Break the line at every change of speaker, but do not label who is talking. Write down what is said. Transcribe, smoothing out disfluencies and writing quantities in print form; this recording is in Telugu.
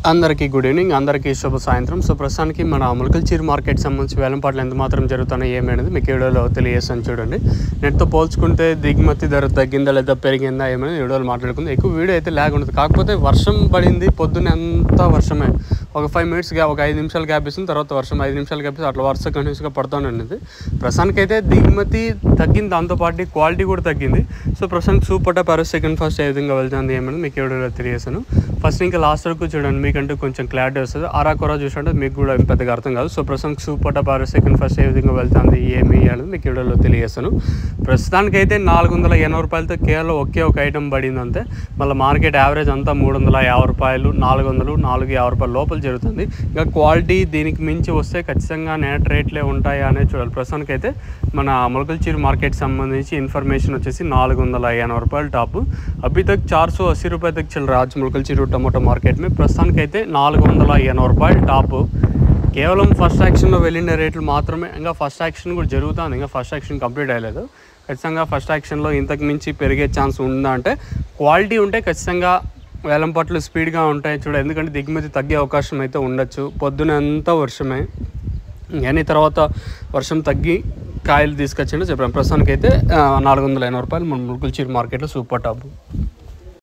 అందరికీ గుడ్ ఈవినింగ్, అందరికీ శుభ సాయంత్రం. సో ప్రస్తుతానికి మన ములకల్చీర్ మార్కెట్ సంబంధించి వేలంపాట్లు ఎంత మాత్రం జరుగుతున్నాయి ఏమనేది మీకు వీడియోలో తెలియజేస్తాను. చూడండి, నెట్తో పోల్చుకుంటే దిగుమతి ధర తగ్గిందా లేదా పెరిగిందా ఏమనేది వీడియోలో మాట్లాడుకుంది. ఎక్కువ వీడియో అయితే ల్యాగ్ ఉండదు, కాకపోతే వర్షం పడింది పొద్దున్న అంతా వర్షమే. ఒక 5 minutes గ్యాప్, ఒక 5 నిమిషాలు గ్యాప్ ఇస్తుంది, తర్వాత వర్షం 5 నిమిషాలు గ్యాప్ ఇస్తుంది, అట్లా వరుస కంటిన్యూస్గా పడుతూనే ఉన్నది. ప్రస్తుతానికి అయితే దిగుమతి తగ్గింది, దాంతోపాటు క్వాలిటీ కూడా తగ్గింది. సో ప్రస్తుతానికి సూపర్ టాప్ సెకండ్ ఫస్ట్ ఏ విధంగా వెళ్తుంది ఏమని మీకు వీడియోలో తెలియజేస్తాను. ఫస్ట్ ఇంకా లాస్ట్ వరకు చూడండి, మీకంటే కొంచెం క్లారిటీ వస్తుంది. ఆరాకొరా చూసినట్టు మీకు కూడా పెద్దగా అర్థం కాదు. సో ప్రస్తుతానికి సూపర్ టాప్ సెకండ్ ఫస్ట్ ఏ విధంగా వెళ్తుంది ఏమి అనేది మీకు వీడియోలో తెలియజేస్తాను. ప్రస్తుతానికి అయితే 480 రూపాయలతో కేవలం ఒకే ఒక ఐటమ్ పడింది అంతే. మళ్ళీ మార్కెట్ యావరేజ్ అంతా 350 రూపాయలు, 400, 450 రూపాయల లోపల జరుగుతుంది. ఇంకా క్వాలిటీ దీనికి మించి వస్తే ఖచ్చితంగా నెట్ రేట్లే ఉంటాయా అనేది చూడాలి. ప్రస్తుతానికి అయితే మన ములకల్చీర్ మార్కెట్ సంబంధించి ఇన్ఫర్మేషన్ వచ్చేసి 480 రూపాయలు టాప్. अभी तक 480 रुपये तक चल रहा है आज मुलकलचीर टमाटो मार्केट में. ప్రస్తుతానికి అయితే 480 రూపాయలు టాప్. కేవలం ఫస్ట్ యాక్షన్లో వెళ్ళిన రేట్లు మాత్రమే. ఇంకా ఫస్ట్ యాక్షన్ కూడా జరుగుతుంది, ఇంకా ఫస్ట్ యాక్షన్ కంప్లీట్ అయ్యలేదు. ఖచ్చితంగా ఫస్ట్ యాక్షన్లో ఇంతకు మించి పెరిగే ఛాన్స్ ఉందా అంటే క్వాలిటీ ఉంటే ఖచ్చితంగా వేలంపాట్లు స్పీడ్గా ఉంటాయి చూడ. ఎందుకంటే దిగుమతి తగ్గే అవకాశం అయితే ఉండొచ్చు. పొద్దున అంతా వర్షమే, కానీ తర్వాత వర్షం తగ్గి కాయలు తీసుకొచ్చిండో చెప్పాను. ప్రస్తుతానికి అయితే 480 రూపాయలు మన ములకల్చీర్ మార్కెట్లో సూపర్ టాప్.